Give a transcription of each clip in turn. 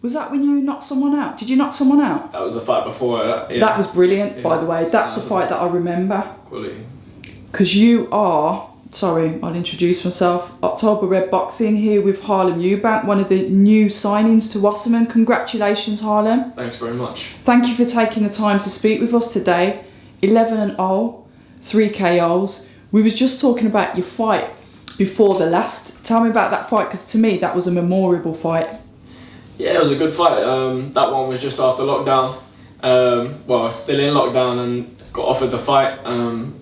Was that when you knocked someone out? Did you knock someone out? That was the fight before. Yeah. That was brilliant, by the way. That's the fight that I remember. Quality. Because you are, sorry, I'll introduce myself. October Red Boxing here with Harlem Eubank, one of the new signings to Wasserman. Congratulations, Harlem. Thanks very much. Thank you for taking the time to speak with us today. 11-0, 3 KOs. We was just talking about your fight before the last. Tell me about that fight, because to me that was a memorable fight. Yeah, it was a good fight. That one was just after lockdown. Well, still in lockdown, and got offered the fight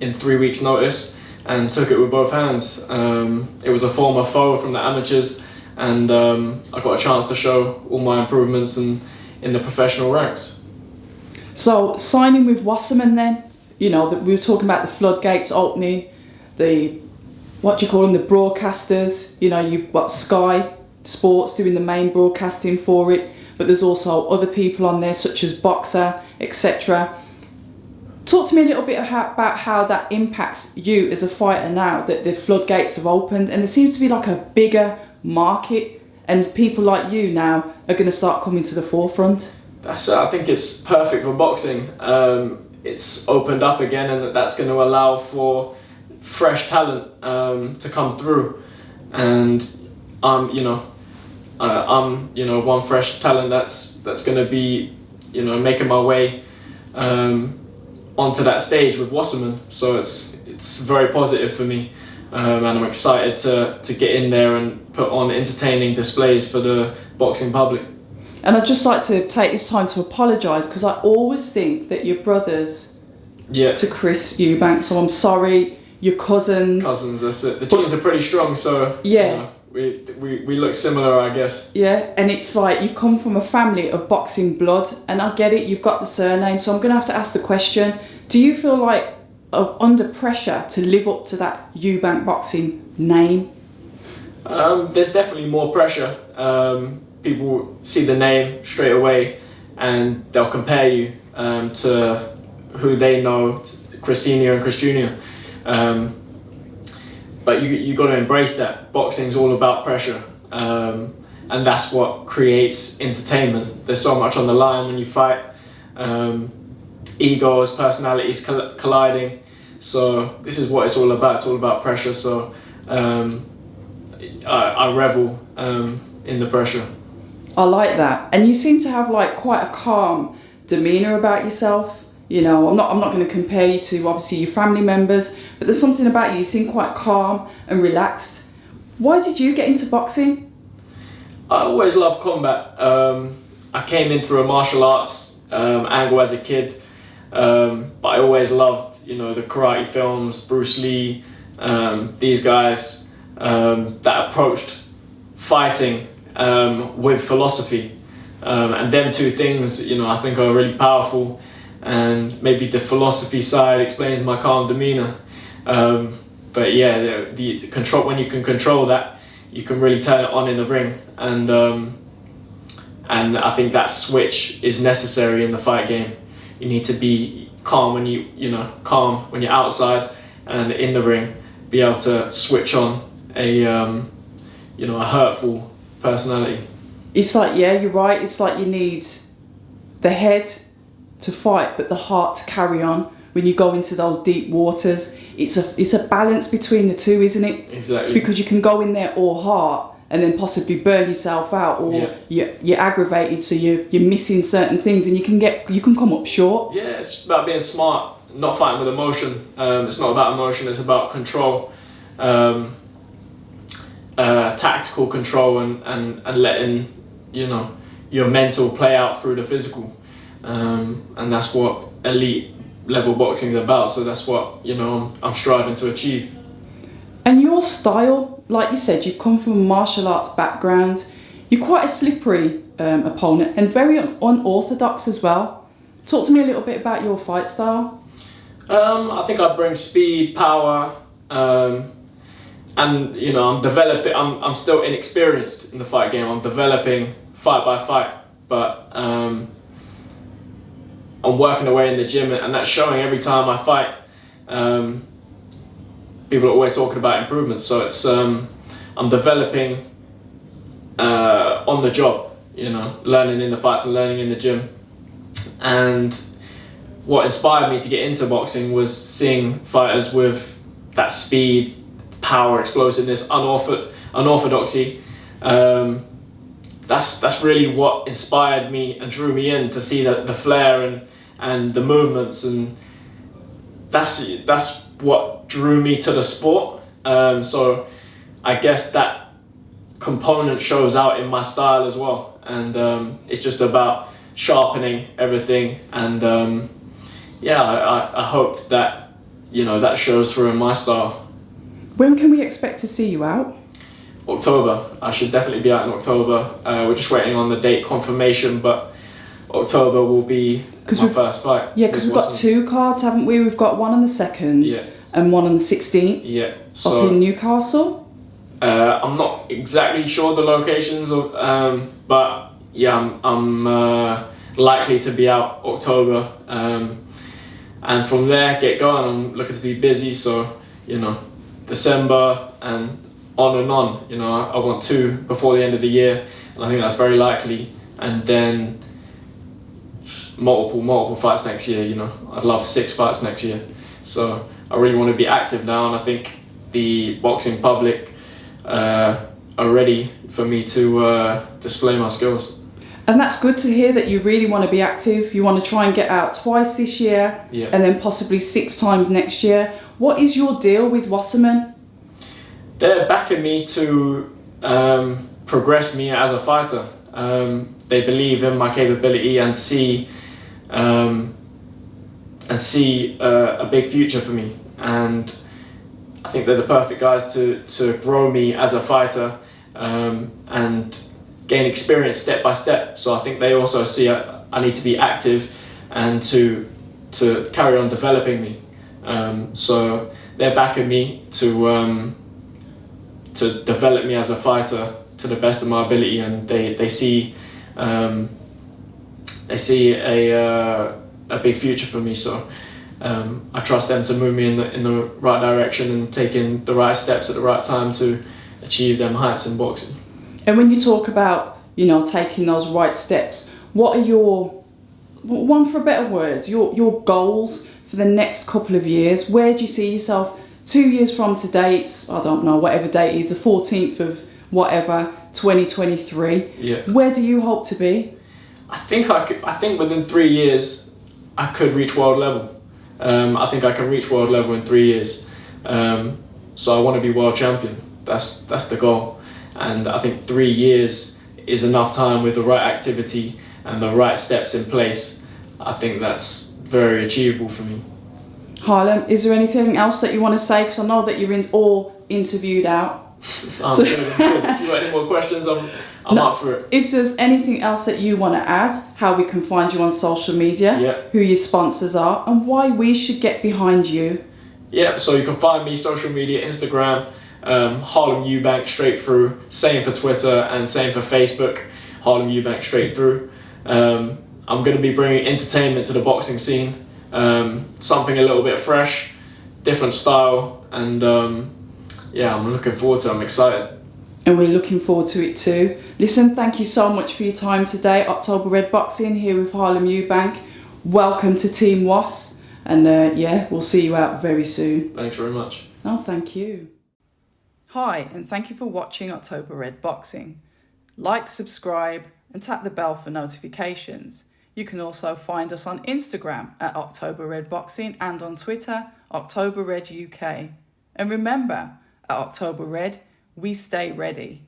in 3 weeks' notice and took it with both hands. It was a former foe from the amateurs, and I got a chance to show all my improvements in the professional ranks. So signing with Wasserman then, you know, we were talking about the floodgates opening, the, what do you call them, the broadcasters. You know, you've got Sky Sports doing the main broadcasting for it, but there's also other people on there such as Boxer, etc. Talk to me a little bit about how that impacts you as a fighter now that the floodgates have opened and there seems to be like a bigger market and people like you now are going to start coming to the forefront. I think it's perfect for boxing. It's opened up again, and that's going to allow for fresh talent to come through. And I'm one fresh talent that's going to be, making my way onto that stage with Wasserman. So it's very positive for me, and I'm excited to get in there and put on entertaining displays for the boxing public. And I'd just like to take this time to apologise, because I always think that you're brothers to Chris Eubank, so I'm sorry, you're cousins. Cousins, that's it. The genes are pretty strong, so yeah. We look similar, I guess. Yeah, and it's like you've come from a family of boxing blood, and I get it, you've got the surname, so I'm going to have to ask the question, do you feel like under pressure to live up to that Eubank boxing name? There's definitely more pressure. People see the name straight away and they'll compare you to who they know, Chris Senior and Chris Junior. But you got to embrace that. Boxing's all about pressure, and that's what creates entertainment. There's so much on the line when you fight. Egos, personalities colliding. So this is what it's all about. It's all about pressure. So I revel in the pressure. I like that. And you seem to have like quite a calm demeanour about yourself. You know, I'm not going to compare you to obviously your family members, but there's something about you seem quite calm and relaxed. Why did you get into boxing? I always loved combat. I came in through a martial arts angle as a kid, but I always loved, the karate films, Bruce Lee, these guys that approached fighting with philosophy, and them two things, I think are really powerful. And maybe the philosophy side explains my calm demeanor. But yeah, the control, when you can control that, you can really turn it on in the ring. And I think that switch is necessary in the fight game. You need to be calm when calm when you're outside, and in the ring, be able to switch on a hurtful personality. It's like, yeah, you're right. It's like you need the head to fight, but the heart to carry on when you go into those deep waters. It's a balance between the two, isn't it? Exactly. Because you can go in there all heart and then possibly burn yourself out, or you're aggravated, so you're missing certain things, and you can come up short. Yeah, it's about being smart, not fighting with emotion. It's not about emotion. It's about control, tactical control, and letting your mental play out through the physical. And that's what elite level boxing is about. So that's what I'm striving to achieve. And your style, like you said, you've come from a martial arts background. You're quite a slippery opponent and very unorthodox as well. Talk to me a little bit about your fight style. I think I bring speed, power, and I'm developing. I'm still inexperienced in the fight game. I'm developing fight by fight, but I'm working away in the gym, and that's showing every time I fight. People are always talking about improvements, so it's I'm developing on the job. you know, learning in the fights and learning in the gym. And what inspired me to get into boxing was seeing fighters with that speed, power, explosiveness, unorthodoxy. That's really what inspired me and drew me in, to see that the flair and the movements, and that's what drew me to the sport. So I guess that component shows out in my style as well, and it's just about sharpening everything, and I hope that, you know, that shows through in my style. When can we expect to see you out? October. I should definitely be out in October. We're just waiting on the date confirmation, but October will be my first fight. Yeah, because we've got 2 cards, haven't we? We've got one on the 2nd and one on the 16th. Yeah. So up in Newcastle. I'm not exactly sure the locations of, but yeah, I'm likely to be out October, and from there get going. I'm looking to be busy, so, you know, December and on. You know, I want 2 before the end of the year, and I think that's very likely. And then multiple fights next year. You know, I'd love 6 fights next year. So I really want to be active now, and I think the boxing public are ready for me to display my skills. And that's good to hear, that you really want to be active. You want to try and get out twice this year, and then possibly 6 times next year. What is your deal with Wasserman? They're backing me to progress me as a fighter. They believe in my capability and see a big future for me. And I think they're the perfect guys to grow me as a fighter and gain experience step by step. So I think they also see I need to be active and to carry on developing me. So they're backing me to develop me as a fighter to the best of my ability, and they see a big future for me. So I trust them to move me in the right direction and taking the right steps at the right time to achieve them heights in boxing. And when you talk about, you know, taking those right steps, what are your, one for better words, your goals for the next couple of years? Where do you see yourself 2 years from today? It's, I don't know, whatever date it is, the 14th of whatever, 2023. Yeah. Where do you hope to be? I think within 3 years I could reach world level. I think I can reach world level in 3 years. So I want to be world champion. That's the goal. And I think 3 years is enough time with the right activity and the right steps in place. I think that's very achievable for me. Harlem, is there anything else that you want to say? Because I know that you're all interviewed out. I'm good. If you got any more questions, I'm up for it. If there's anything else that you want to add, how we can find you on social media, who your sponsors are, and why we should get behind you. Yeah, so you can find me social media, Instagram, Harlem Eubank straight through. Same for Twitter and same for Facebook, Harlem Eubank straight through. I'm going to be bringing entertainment to the boxing scene, something a little bit fresh, different style, and I'm looking forward to it. I'm excited. And we're looking forward to it too. Listen, thank you so much for your time today. October Red Boxing here with Harlem Eubank. Welcome to Team Was, and we'll see you out very soon. Thanks very much. Oh, thank you. Hi, and thank you for watching October Red Boxing. Like, subscribe, and tap the bell for notifications. You can also find us on Instagram at October Red Boxing and on Twitter, October Red UK. And remember, at October Red, we stay ready.